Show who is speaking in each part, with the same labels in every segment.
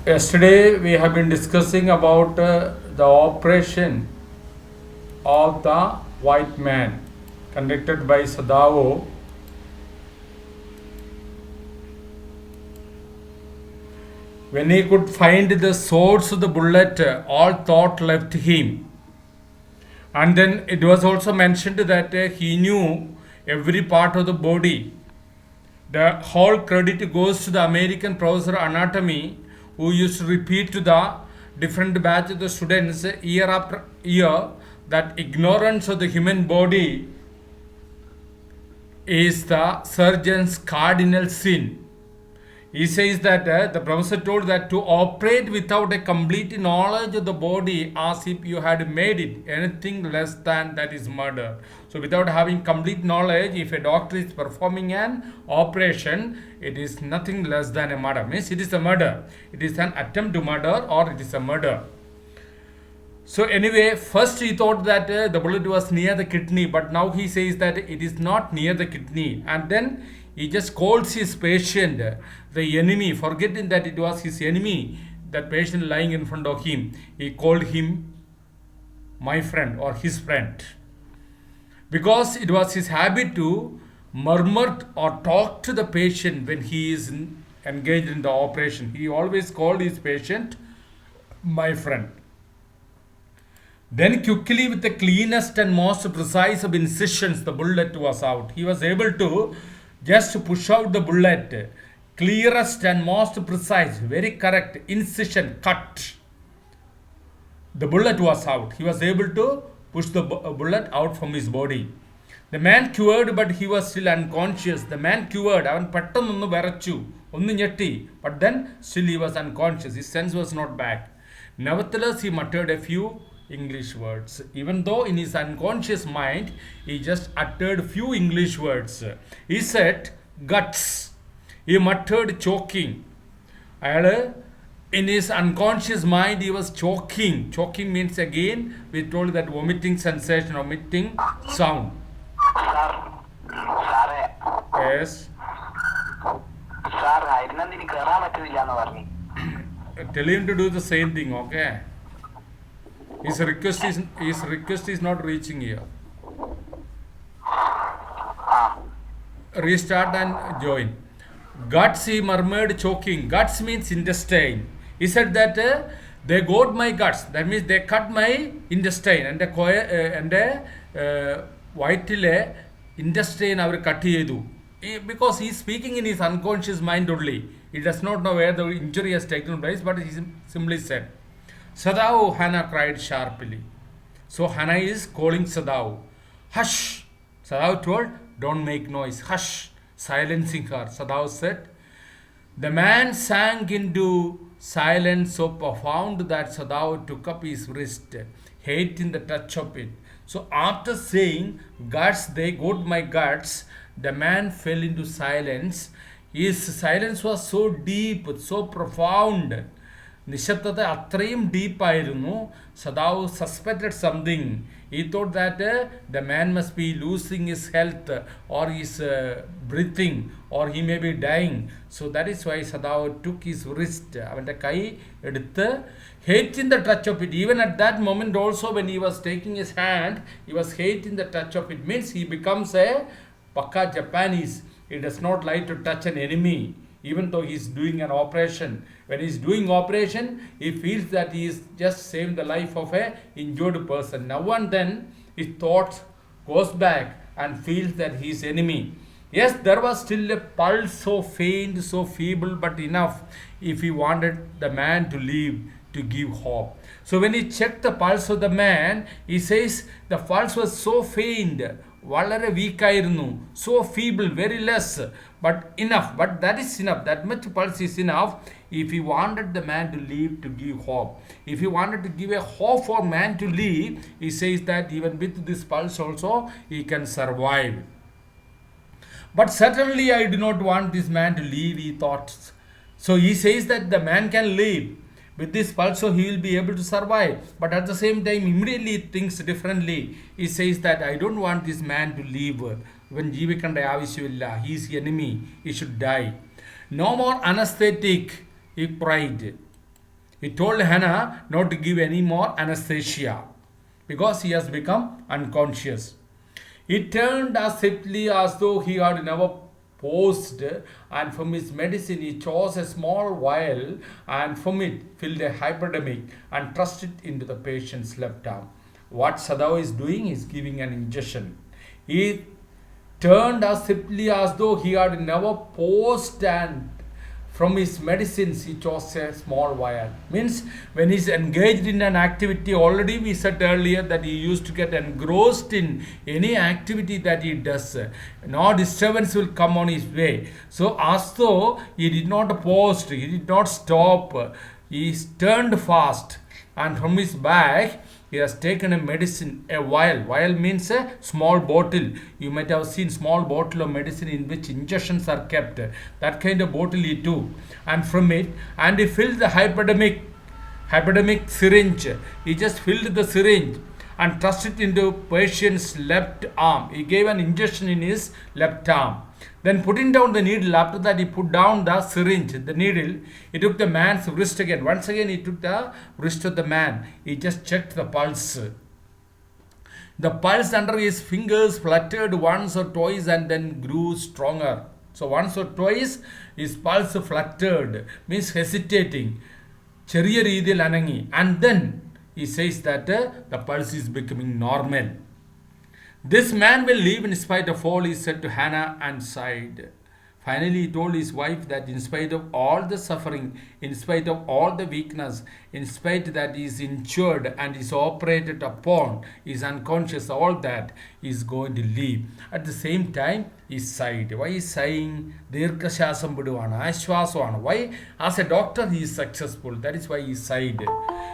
Speaker 1: Yesterday we have been discussing about the operation of the white man conducted by Sadao. When he could find the source of the bullet, all thought left him. And then it was also mentioned that he knew every part of the body. The whole credit goes to the American professor anatomy who used to repeat to the different batch of the students year after year that ignorance of the human body is the surgeon's cardinal sin. He says that the professor told that to operate without a complete knowledge of the body as if you had made it, anything less than that is murder. So, without having complete knowledge, if a doctor is performing an operation, it is nothing less than a murder. Means it is a murder. It is an attempt to murder or it is a murder. So anyway, first he thought that the bullet was near the kidney, but now he says that it is not near the kidney. And then he just calls his patient the enemy, forgetting that it was his enemy, that patient lying in front of him. He called him my friend or his friend. Because it was his habit to murmur or talk to the patient when he is engaged in the operation. He always called his patient my friend. Then quickly, with the cleanest and most precise of incisions, the bullet was out. He was able to just push out the bullet. Clearest and most precise, very correct incision, cut. The bullet was out. He was able to push the bullet out from his body. The man cured, but he was still unconscious. The man cured. അവൻ പെട്ടെന്നൊന്ന് വിറച്ചു, ഒന്ന് ഞെട്ടി, but then still he was unconscious. His sense was not back. Nevertheless, he muttered a few English words. Even though in his unconscious mind, he just uttered few English words. He said, guts. He muttered choking. In his unconscious mind, he was choking. Choking means again, we told that vomiting sensation, vomiting sound.
Speaker 2: സാറേ
Speaker 1: Yes.
Speaker 2: Sir അരുന്നെന്ന് ഇനി കയറാൻ പറ്റുന്നില്ല എന്ന് പറഞ്ഞു.
Speaker 1: Tell him to do the same thing, okay? His request is not reaching here.
Speaker 2: ആ
Speaker 1: Restart and join. Guts, he murmured, choking. Guts means intestine. He said that they got my guts. That means they cut my intestine. And വയറ്റിലെ intestine അവർ cut ചെയ്തു. Because he is speaking in his unconscious mind only. He does not know where the injury has taken place, but he simply said, Sadao, Hannah cried sharply. So Hannah is calling Sadao. Hush! Sadao told, don't make noise. Hush! Silencing her. Sadao said, the man sank into silence so profound that Sadao took up his wrist, hating the touch of it. So after saying, guts, they got my guts, the man fell into silence. His silence was so deep, so profound. നിശബ്ദത അത്രയും ഡീപ്പായിരുന്നു. സദാവ് suspected something. He thought that the man must be losing his health or his breathing or he may be dying. So that is why Sadao took his wrist. അവൻ്റെ കൈ എടുത്ത് hating the touch of it. Even at that moment also when he was taking his hand, he was hating the touch of it. Means he becomes a Pakka Japanese. He does not like to touch an enemy. Even though he is doing an operation, when he is doing operation, he feels that he is just saving the life of a injured person. Now and then his thoughts goes back and feels that he is enemy. Yes, there was still a pulse, so faint, so feeble, but enough if he wanted the man to live, to give hope. So when he checked the pulse of the man, he says the pulse was so faint, വളരെ വീക്കായിരുന്നു, so feeble, very less, but enough. But that is enough. That much pulse is enough if he wanted the man to live, to give hope. If he wanted to give a hope for man to live, he says that even with this pulse also he can survive. But certainly I do not want this man to live, he thought. So he says that the man can live. With this pulse, so he will be able to survive. But at the same time, immediately he thinks differently. He says that I don't want this man to live. When ജീവിക്കേണ്ട ആവശ്യമില്ല. He is enemy. He should die. No more anesthetic, he cried. He told Hannah not to give any more anesthesia because he has become unconscious. He turned as swiftly as though he had never paused, and from his medicine he chose a small vial and from it filled a hypodermic and thrust it into the patient's left arm. What Sadao is doing is giving an injection. He turned as swiftly as though he had never paused, and from his medicines he chose a small vial. Means when he's engaged in an activity, already we said earlier that he used to get engrossed in any activity that he does. No disturbance will come on his way. So as though he did not pause, he did not stop, he turned fast, and from his bag he has taken a medicine, a vial. Vial means a small bottle. You might have seen small bottle of medicine in which injections are kept. That kind of bottle he took, and from it, and he filled the hypodermic syringe. He just filled the syringe and thrust it into patient's left arm. He gave an injection in his left arm. Then putting down the needle, after that he put down the syringe, the needle. He took the man's wrist again. Once again he took the wrist of the man. He just checked the pulse. The pulse under his fingers fluttered once or twice and then grew stronger. So once or twice his pulse fluttered, means hesitating. ചെറിയ രീതിയിൽ അനങ്ങി. And then he says that the pulse is becoming normal. This man will live in spite of all, he said to Hannah and sighed. Finally, he told his wife that in spite of all the suffering, in spite of all the weakness, in spite that he is injured and is operated upon, is unconscious, all that, he is going to live. At the same time, he sighed. Why is sighing? Dirghashasam viduvana, ashwasavana. Why? As a doctor, he is successful. That is why he sighed.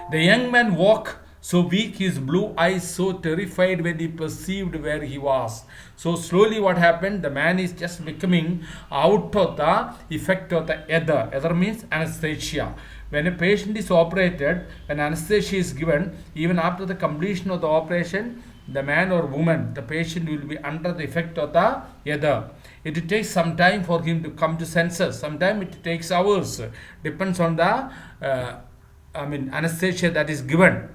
Speaker 1: The young man woke so weak, his blue eyes so terrified when he perceived where he was. So slowly what happened? The man is just becoming out of the effect of the ether. Ether means anesthesia. When a patient is operated, when anesthesia is given, even after the completion of the operation, the man or woman, the patient will be under the effect of the ether. It takes some time for him to come to senses. Sometimes it takes hours. Depends on the anesthesia that is given.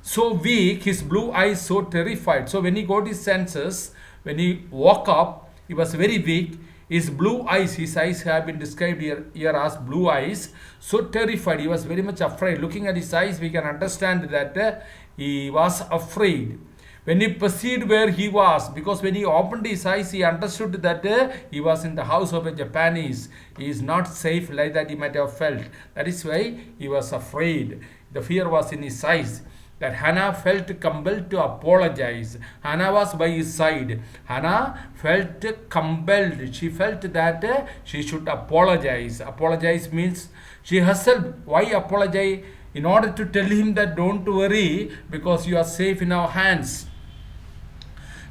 Speaker 1: So weak, his blue eyes so terrified. So when he got his senses, when he woke up, he was very weak. His blue eyes, his eyes have been described here as blue eyes, so terrified. He was very much afraid. Looking at his eyes, we can understand that he was afraid. When he perceived where he was, because when he opened his eyes, he understood that he was in the house of a Japanese. He is not safe like that he might have felt. That is why he was afraid. The fear was in his eyes. That Hannah felt compelled to apologize. Hannah was by his side. Hannah felt compelled. She felt that she should apologize. Apologize means she herself. Why apologize? In order to tell him that don't worry, because you are safe in our hands.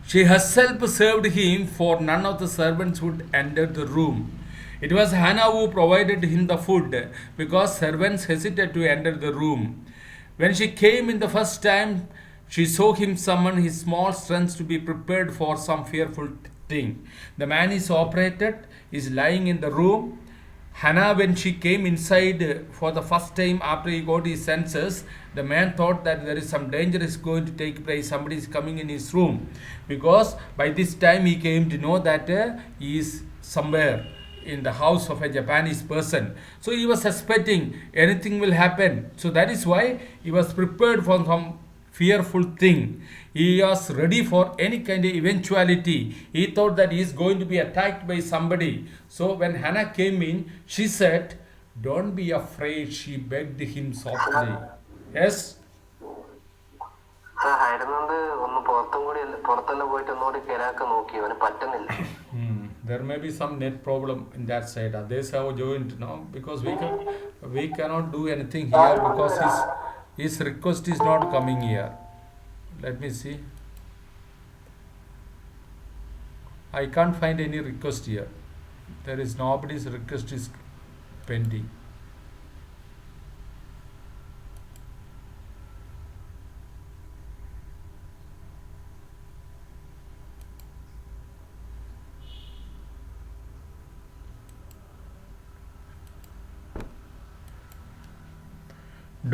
Speaker 1: She herself served him, for none of the servants would enter the room. It was Hannah who provided him the food, because servants hesitated to enter the room. When she came in the first time, she saw him summon his small strength to be prepared for some fearful thing. The man is operated, is lying in the room. Hannah, when she came inside for the first time after he got his senses, the man thought that there is some danger is going to take place. Somebody is coming in his room. Because by this time he came to know that he is somewhere in the house of a Japanese person. So he was suspecting anything will happen. So that is why he was prepared for some fearful thing. He was ready for any kind of eventuality. He thought that he is going to be attacked by somebody. So when Hannah came in, she said, "Don't be afraid," she begged him softly. Yes? There may be some net problem in that side. Others have joined now, because we cannot do anything here, because his request is not coming here. Let me see. I can't find any request here. There is nobody's request is pending.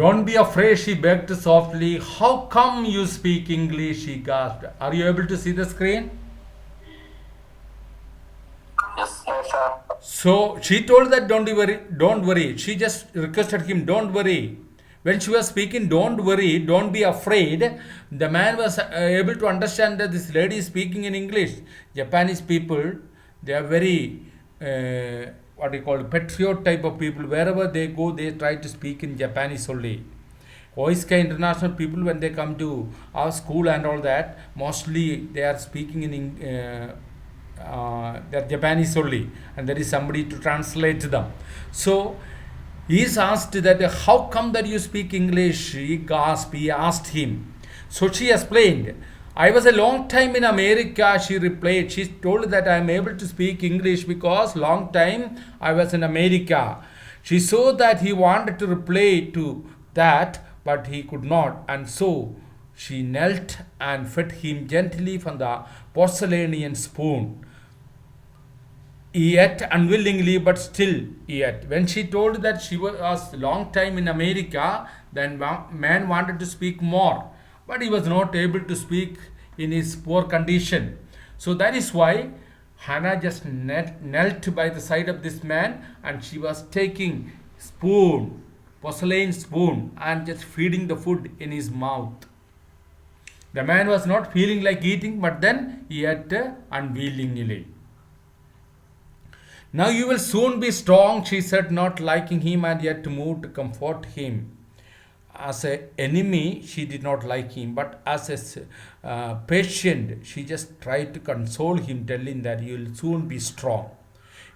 Speaker 1: Don't be afraid, she begged softly. How come you speak English? She gasped. Are you able to see the screen?
Speaker 2: Yes. Yes, sir.
Speaker 1: So she told that don't worry. She just requested him, don't worry. When she was speaking, don't worry, don't be afraid, the man was able to understand that this lady is speaking in English. Japanese people, they are very, what you call, patriot type of people. Wherever they go, they try to speak in Japanese only. Oiska international people, when they come to our school and all that, mostly they are speaking in they're Japanese only, and there is somebody to translate them. So he is asked that how come that you speak English? He gasped. He asked him. So she explained. I was a long time in America, she replied. She told that I am able to speak English because long time I was in America. She saw that he wanted to reply to that, but he could not, and so she knelt and fed him gently from the porcelainian spoon. He ate unwillingly, but still he ate. When she told that she was long time in America, then man wanted to speak more, but he was not able to speak in his poor condition. So that is why Hannah just knelt by the side of this man, and she was taking spoon, porcelain spoon, and just feeding the food in his mouth. The man was not feeling like eating, but then he ate unwillingly. Now you will soon be strong, she said, not liking him and yet moved to comfort him. As an enemy, she did not like him, but as a patient, she just tried to console him, telling that you will soon be strong.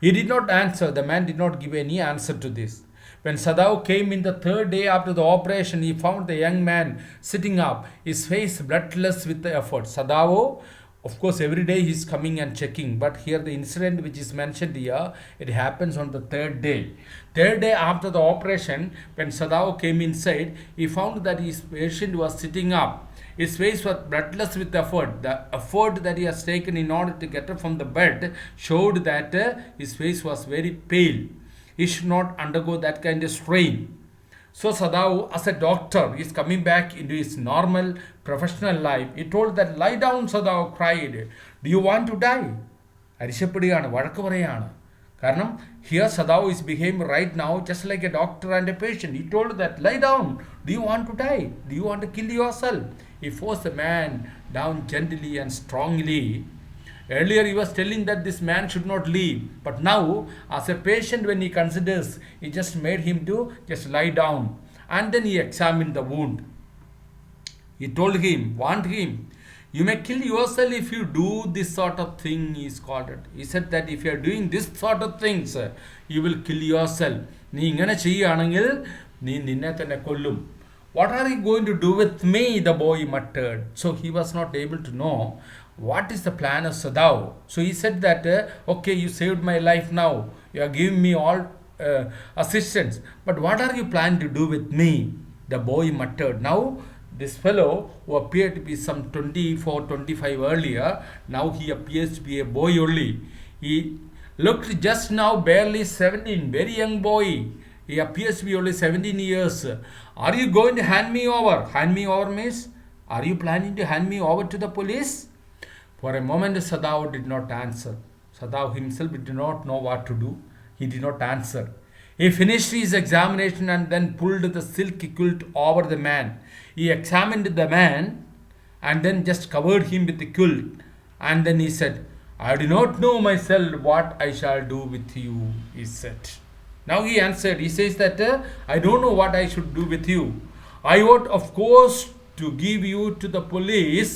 Speaker 1: He did not answer. The man did not give any answer to this. When Sadao came in the third day after the operation, he found the young man sitting up, his face bloodless with the effort. Sadao, of course, every day he is coming and checking, but here the incident which is mentioned here, it happens on the third day. Third day after the operation, when Sadao came inside, he found that his patient was sitting up. His face was bloodless with effort. The effort that he has taken in order to get up from the bed showed that his face was very pale. He should not undergo that kind of strain. So Sadao, as a doctor, is coming back into his normal professional life. He told that, lie down, Sadao cried. Do you want to die? അരിശപ്പെടുകയാണ്, വഴക്ക് പറയുകയാണ്. കാരണം here Sadao is behaving right now just like a doctor and a patient. He told that, lie down. Do you want to die? Do you want to kill yourself? He forced the man down gently and strongly. Earlier he was telling that this man should not leave, but now as a patient, when he considers, he just made him to just lie down, and then he examined the wound. He told him, warned him, you may kill yourself if you do this sort of thing, he called it. He said that if you are doing this sort of things, you will kill yourself. നീ ഇങ്ങനെ ചെയ്യുകയാണെങ്കിൽ നീ നിന്നെ തന്നെ കൊല്ലും. What are you going to do with me? The boy muttered. So he was not able to know what is the plan of Sadao. So he said that, okay, you saved my life now. You are giving me all assistance. But what are you planning to do with me? The boy muttered. Now, this fellow who appeared to be some 24, 25 earlier, now he appears to be a boy only. He looked just now barely 17, very young boy. He appears to be only 17 years. Are you going to hand me over? Hand me over means, are you planning to hand me over to the police? For a moment, Sadao did not answer. Sadao himself did not know what to do. He did not answer. He finished his examination and then pulled the silk quilt over the man. He examined the man and then just covered him with the quilt. And then he said, I do not know myself what I shall do with you, he said. Now he answered. He says that, I don't know what I should do with you. I ought, of course, to give you to the police.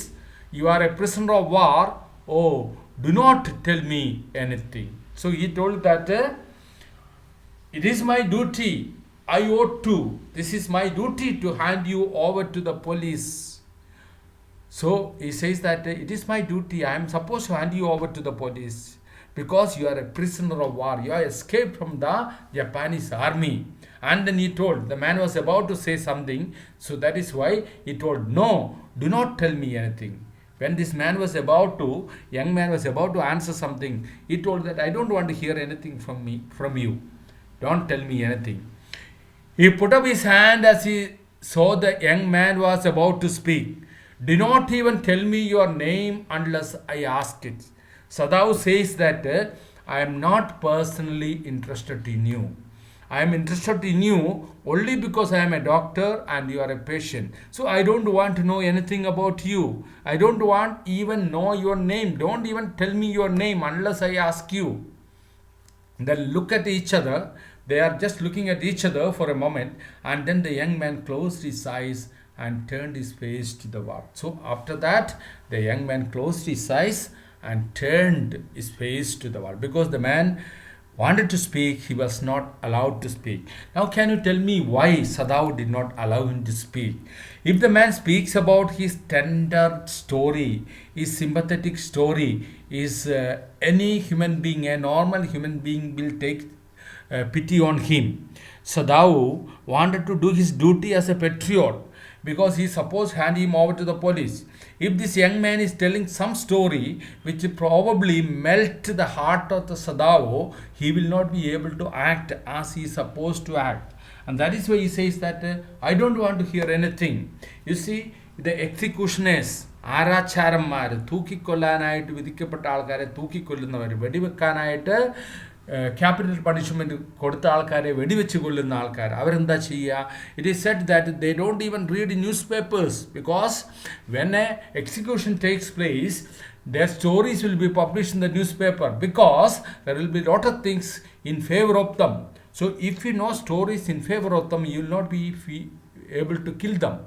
Speaker 1: You are a prisoner of war. Oh, do not tell me anything. So he told that, it is my duty. I ought to. This is my duty to hand you over to the police. So he says that it is my duty. I am supposed to hand you over to the police because you are a prisoner of war. You are escaped from the Japanese army. And then he told, the man was about to say something. So that is why he told, no, do not tell me anything. When this man was young man was about to answer something, he told that I don't want to hear anything from you. Don't tell me anything. He put up his hand as he saw the young man was about to speak. Do not even tell me your name unless I ask it. Sadhu says that I am not personally interested in you. I am interested in you only because I am a doctor and you are a patient. So I don't want to know anything about you. I don't want even know your name. Don't even tell me your name unless I ask you. Then look at each other. They are just looking at each other for a moment, and then the young man closed his eyes and turned his face to the wall. So after that, the young man closed his eyes and turned his face to the wall because the man wanted to speak, he was not allowed to speak. Now, can you tell me why Sadhu did not allow him to speak? If the man speaks about his tender story, his sympathetic story, is any human being, a normal human being will take pity on him. Sadhu wanted to do his duty as a patriot because he supposed hand him over to the police. If this young man is telling some story which probably melt the heart of the Sadhu, he will not be able to act as he is supposed to act. And that is why he says that I don't want to hear anything. You see, the executioners, ആരാച്ചാരന്മാർ തൂക്കിക്കൊല്ലാനായിട്ട് വിധിക്കപ്പെട്ട ആൾക്കാരെ തൂക്കിക്കൊല്ലുന്നവർ, വെടിവെക്കാനായിട്ട് capital punishment കൊടുത്ത ആൾക്കാരെ വെടിവെച്ച് കൊല്ലുന്ന ആൾക്കാർ അവരെന്താ ചെയ്യുക? It is said that they don't even read news papers because when A execution takes place their stories will be published in the newspaper because there will be lot of things in favor of them. So if you know stories in favor of them, you will not be able to kill them.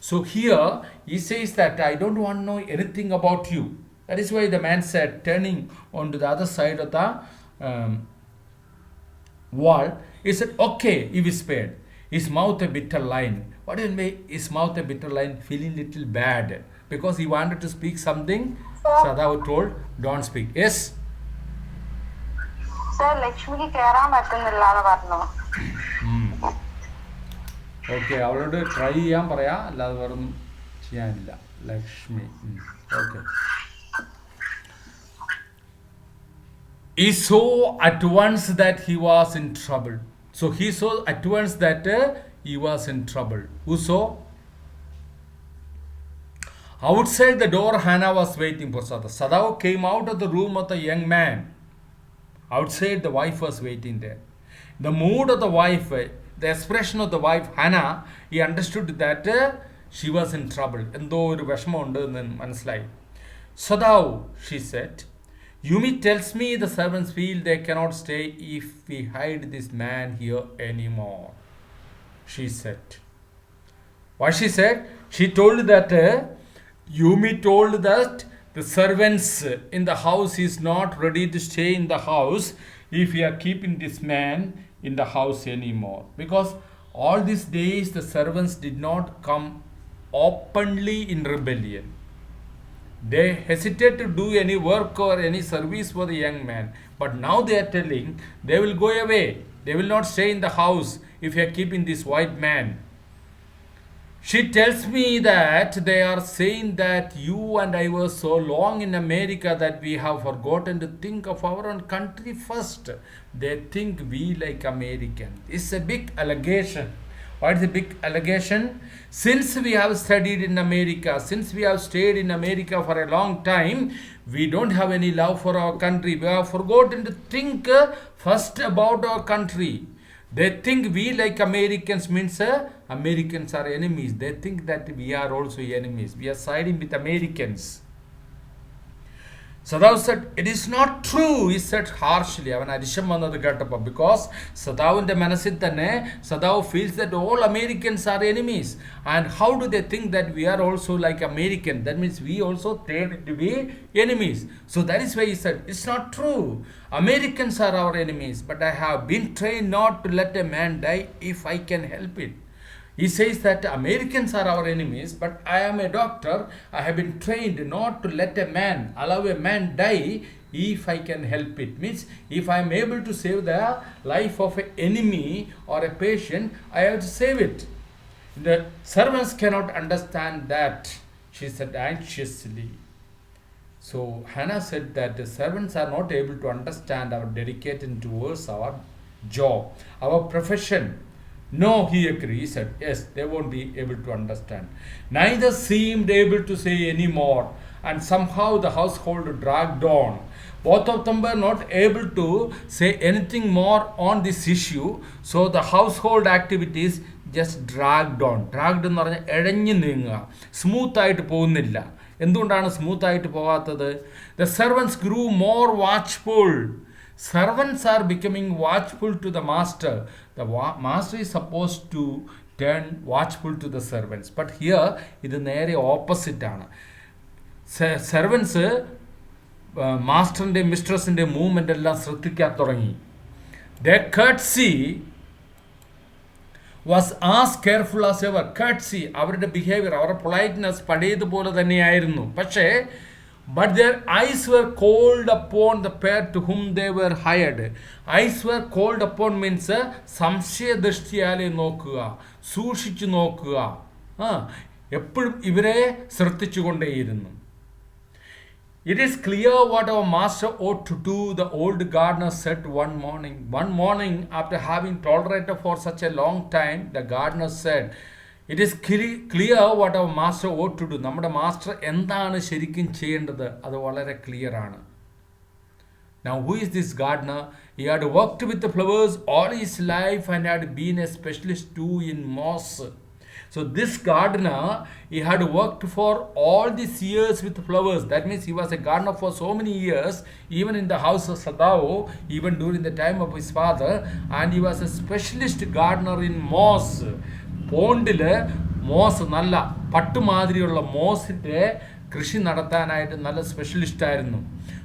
Speaker 1: So here he says that I don't want to know anything about you. That is why the man said, turning on to the other side of the wall, he said, okay, he whispered, his mouth a bitter line. What do you mean his mouth a bitter line? Feeling little bad because he wanted to speak something. Sadhu told, don't speak. Yes?
Speaker 3: Sir, Lakshmi കേറാൻ പറ്റുന്നില്ല എന്ന് പറഞ്ഞു.
Speaker 1: Okay, അവളോട് try ചെയ്യാൻ പറയാം, അല്ലാതെ വേറെ ഒന്നും ചെയ്യാനില്ല. Lakshmi, okay. He saw at once that he was in trouble. So he saw at once that he was in trouble. Who saw? Outside the door, Hannah was waiting for Sadhu. Sadhu came out of the room of the young man. Outside, the wife was waiting there. The mood of the wife, the expression of the wife, Hannah, he understood that she was in trouble. എന്തോ ഒരു വിഷമം ഉണ്ട് എന്ന് മനസ്സിലായി. Sadhu, she said, Yumi tells me the servants feel they cannot stay if we hide this man here anymore. She said. What she said? She told that Yumi told that the servants in the house is not ready to stay in the house if we are keeping this man in the house anymore. Because all these days the servants did not come openly in rebellion. They hesitate to do any work or any service for the young man. But now they are telling they will go away. They will not stay in the house if you are keeping this white man. She tells me that they are saying that you and I were so long in America that we have forgotten to think of our own country first. They think we like Americans. It's a big allegation. What is the big allegation? Since we have studied in America, since we have stayed in America for a long time, we don't have any love for our country. We have forgotten to think first about our country. They think we like Americans means Americans are enemies. They think that we are also enemies. We are siding with Americans. Sadhu said, it is not true, he said harshly. അവൻ അരിശം വന്നത് കേട്ടപ്പോൾ because സദാവിൻ്റെ മനസ്സിൽ തന്നെ സദാവ് feels that all Americans are enemies. And how do they think that we are also like American? That means we also tend to be enemies. So that is why he said, it's not true. Americans are our enemies. But I have been trained not to let a man die if I can help it. He says that Americans are our enemies, but I am a doctor. I have been trained not to let a man, allow a man die if I can help it. Means if I am able to save the life of an enemy or a patient, I have to save it. The servants cannot understand that, she said anxiously. So Hannah said that the servants are not able to understand our dedication towards our job, our profession. No, he agreed. He said, yes, they won't be able to understand. Neither seemed able to say any more, and somehow the household dragged on. Both of them were not able to say anything more on this issue, so the household activities just dragged on. Dragged എന്ന് പറഞ്ഞാൽ ഇഴഞ്ഞു നീങ്ങുക, സ്മൂത്തായിട്ട് പോകുന്നില്ല. എന്തുകൊണ്ടാണ് സ്മൂത്തായിട്ട് പോകാത്തത്? The servants grew more watchful. Servants are becoming watchful to the master. The master is supposed to turn watchful to the servants. But here, ഇത് നേരെ ഓപ്പോസിറ്റ് ആണ്. സെർവൻസ് മാസ്റ്ററിൻ്റെ മിസ്ട്രസിൻ്റെ മൂവ്മെൻ്റ് എല്ലാം ശ്രദ്ധിക്കാൻ തുടങ്ങി. Their courtesy was as careful as ever. Courtesy, അവരുടെ behaviour, അവരുടെ politeness പഴയതുപോലെ തന്നെയായിരുന്നു. പക്ഷേ but their eyes were called upon the pair to whom they were hired. Eyes were called upon means സംശയദൃഷ്ടിയാലെ നോക്കുക, സൂക്ഷിച്ചു നോക്കുക, എപ്പോഴും ഇവരെ ശ്രദ്ധിച്ചുകൊണ്ടേയിരുന്നു. It is clear what our master ought to do, the old gardener said one morning. One morning, after having tolerated for such a long time, the gardener said, it is clear what our master ought to do. നമ്മുടെ master എന്താണ് ശരിക്കും ചെയ്യേണ്ടത് അത് വളരെ clear ആണ്. Now, who is this gardener? He had worked with the flowers all his life and had been a specialist too in moss. So this gardener, he had worked for all these years with flowers. That means he was a gardener for so many years, even in the house of Sadao, even during the time of his father, and he was a specialist gardener in moss. പോണ്ടില് moss, നല്ല പട്ടുമാതിരിയുള്ള മോസിൻ്റെ കൃഷി നടത്താനായിട്ട് നല്ല specialist ആയിരുന്നു.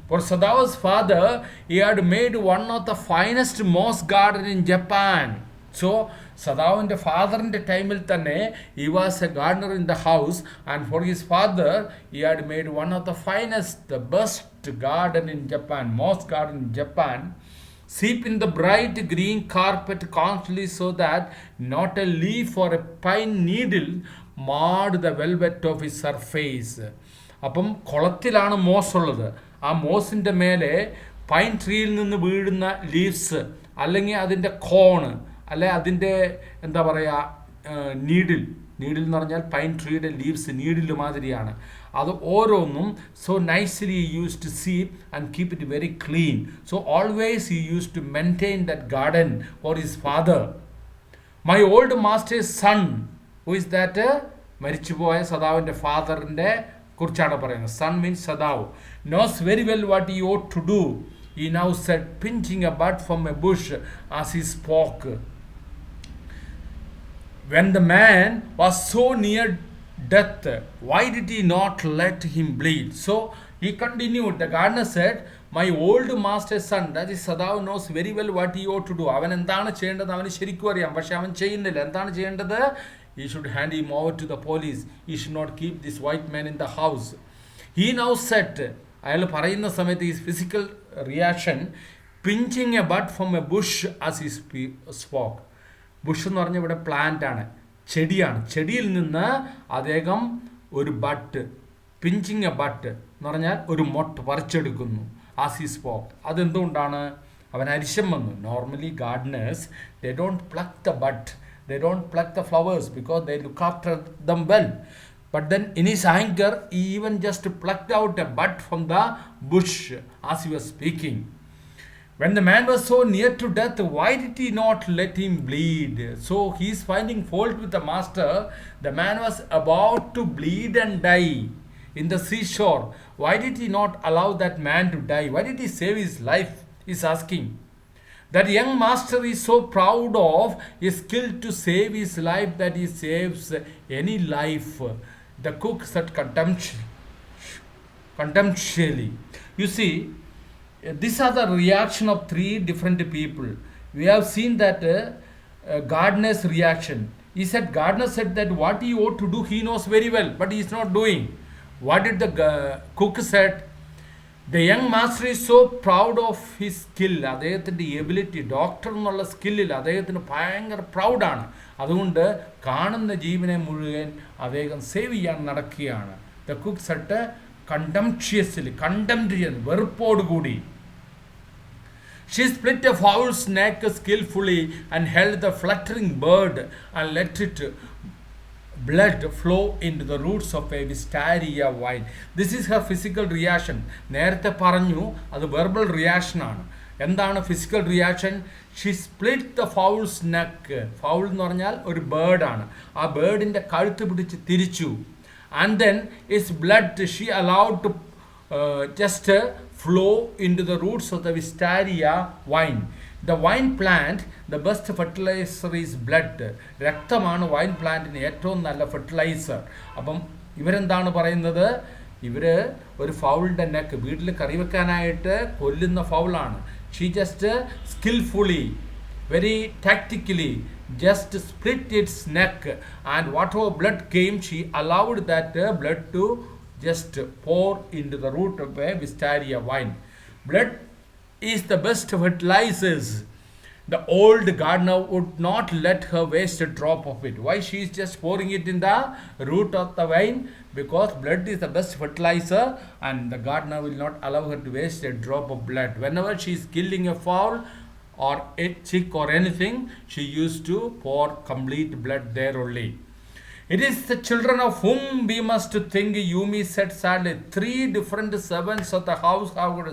Speaker 1: For Sadao's father, he had made one of the finest moss garden in Japan. So സദാവിൻ്റെ ഫാദറിൻ്റെ ടൈമിൽ തന്നെ he was a gardener in the house, and for his father he had made one of the finest, the best garden in Japan, moss garden in Japan. Sweep in the bright green carpet constantly so that not a leaf or a pine needle marred the velvet of his surface. അപ്പം കുളത്തിലാണ് MOS ഉള്ളത്. ആ മോസിൻ്റെ മേലെ pine ട്രീയിൽ നിന്ന് വീഴുന്ന leaves, അല്ലെങ്കിൽ അതിൻ്റെ cone, അല്ലെ അതിൻ്റെ എന്താ പറയുക നീഡിൽ എന്ന് പറഞ്ഞാൽ പൈൻ ട്രീയുടെ ലീവ്സ് നീഡിൽ മാതിരിയാണ്. അത് ഓരോന്നും so nicely used to sweep and keep it very clean. So always he used to maintain that garden for his father. My old master's son, who is that? മരിച്ചുപോയ സദാവിൻ്റെ ഫാദറിൻ്റെ കുറിച്ചാണ് പറയുന്നത്. Son means Sadav. Knows very well what he ought to do. He now said, pinching a bud from a bush as he spoke. When the man was so near death, why did he not let him bleed? So he continued. The gardener said, my old master's son, that is Sadav, knows very well what he ought to do. അവൻ എന്താണ് ചെയ്യേണ്ടത് അവന് ശരിക്കും അറിയാം, പക്ഷെ അവൻ ചെയ്യുന്നില്ല. എന്താണ് ചെയ്യേണ്ടത്? He should hand him over to the police. He should not keep this white man in the house. He now said, അയാൾ പറയുന്ന സമയത്ത് ഈ physical reaction, pinching A bud from A Bush as he spoke. Bush എന്ന് പറഞ്ഞാൽ ഇവിടെ plant ആണ്, ചെടിയാണ്. ചെടിയിൽ നിന്ന് അദ്ദേഹം ഒരു ബട്ട്, പിഞ്ചിങ് എ ബട്ട് എന്ന് പറഞ്ഞാൽ ഒരു മൊട്ട് പറിച്ചെടുക്കുന്നു. As he spoke. അതെന്തുകൊണ്ടാണ്? അവൻ അരിശം വന്നു. Normally gardeners they don't pluck the bud, they don't pluck the flowers because they look after them well. But then in his anger, he even just plucked out a bud from the bush as he was speaking. When the man was so near to death, why did he not let him bleed? So he is finding fault with the master. The man was about to bleed and die in the seashore. Why did he not allow that man to die? Why did he save his life? He is asking. That young master is so proud of his skill to save his life that he saves any life. The cook said contemptuously. You see, these are the reaction of three different people. We have seen that gardener's reaction. Gardener said that what he ought to do, he knows very well, but he is not doing. What did the cook said? The young master is so proud of his skill. അദ്ദേഹത്തിൻ്റെ ability, doctor എന്നുള്ള സ്കില്ലിൽ അദ്ദേഹത്തിന് ഭയങ്കര പ്രൗഡാണ്. അതുകൊണ്ട് കാണുന്ന ജീവനെ മുഴുവൻ അദ്ദേഹം save ചെയ്യാൻ നടക്കുകയാണ്. ദ കുക്ക് സെറ്റ് കണ്ടംപ്ച്വസ്ലി, കണ്ടംപ്റ്റ് ചെയ്യുന്നു, വെറുപ്പോടുകൂടി. She split a fowl's neck skillfully and held the fluttering bird and let it blood flow into the roots of a wisteria vine. This is her physical reaction. നേരത്തെ പറഞ്ഞു അത് verbal reaction ആണ്. എന്താണ് physical reaction? She split the fowl's neck. Fowl എന്ന് പറഞ്ഞാൽ ഒരു ബേർഡാണ്. ആ ബേർഡിൻ്റെ കഴുത്ത് പിടിച്ച് തിരിച്ചു. And then its blood she allowed to just flow into the roots of the wisteria vine. The wine plant, the best fertilizer is blood. രക്തമാണ് വൈൻ പ്ലാന്റിന് ഏറ്റവും നല്ല ഫെർട്ടിലൈസർ. അപ്പം ഇവരെന്താണ് പറയുന്നത്? ഇവർ ഒരു ഫൗളിൻ്റെ നെക്ക് വീട്ടിൽ കറി വെക്കാനായിട്ട് കൊല്ലുന്ന ഫൗളാണ്. She just skilfully, very tactically, just split its neck, and whatever blood came, she allowed that blood to just pour into the root of a wisteria vine. Blood is the best fertilizers. The old gardener would not let her waste a drop of it. Why she is just pouring it in the root of the vine? Because blood is the best fertilizer, and the gardener will not allow her to waste a drop of blood. Whenever she is killing a fowl or a chick or anything, she used to pour complete blood there only. It is the children of whom we must think, Yumi said sadly. 3 different servants of the house have got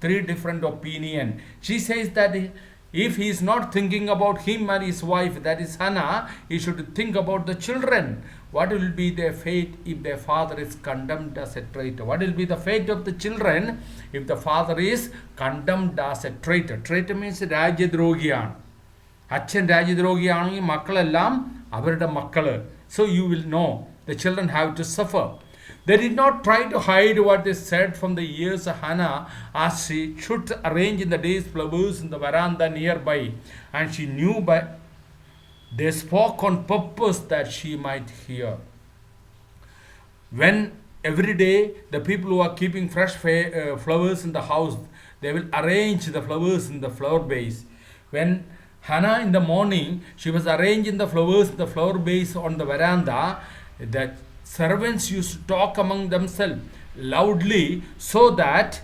Speaker 1: 3 different opinion. She says that if he is not thinking about him and his wife, that is Hannah, he should think about the children. What will be their fate if their father is condemned as a traitor? What will be the fate of the children if the father is condemned as a traitor? Traitor means രാജ്യദ്രോഹിയാണ്. അച്ഛൻ രാജ്യദ്രോഹിയാണെങ്കിൽ മക്കളെല്ലാം അവരുടെ മക്കള്. So you will know the children have to suffer. They did not try to hide what they said from the ears of Hannah, as she should arrange in the days flowers in the veranda nearby, and she knew by they spoke on purpose that she might hear. When every day the people who are keeping fresh flowers in the house, they will arrange the flowers in the flower base. When Hannah in the morning, she was arranging the flowers in the flower base on the veranda, that servants used to talk among themselves loudly so that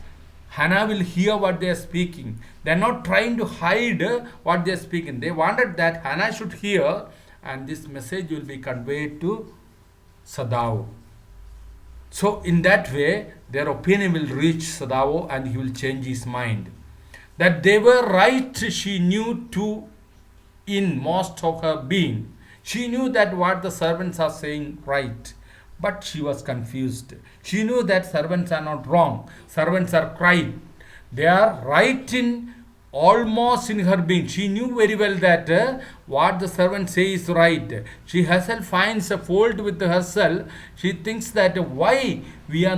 Speaker 1: Hannah will hear what they are speaking. They are not trying to hide what they are speaking. They wanted that Hannah should hear, and this message will be conveyed to Sadao. So in that way, their opinion will reach Sadao and he will change his mind. That they were right, she knew too in most of her being. She knew that what the servants are saying right, but she was confused. She knew that servants are not wrong. Servants are right. They are right in almost in her being. She knew very well that what the servant says is right. She herself finds a fault with herself. She thinks that why we are not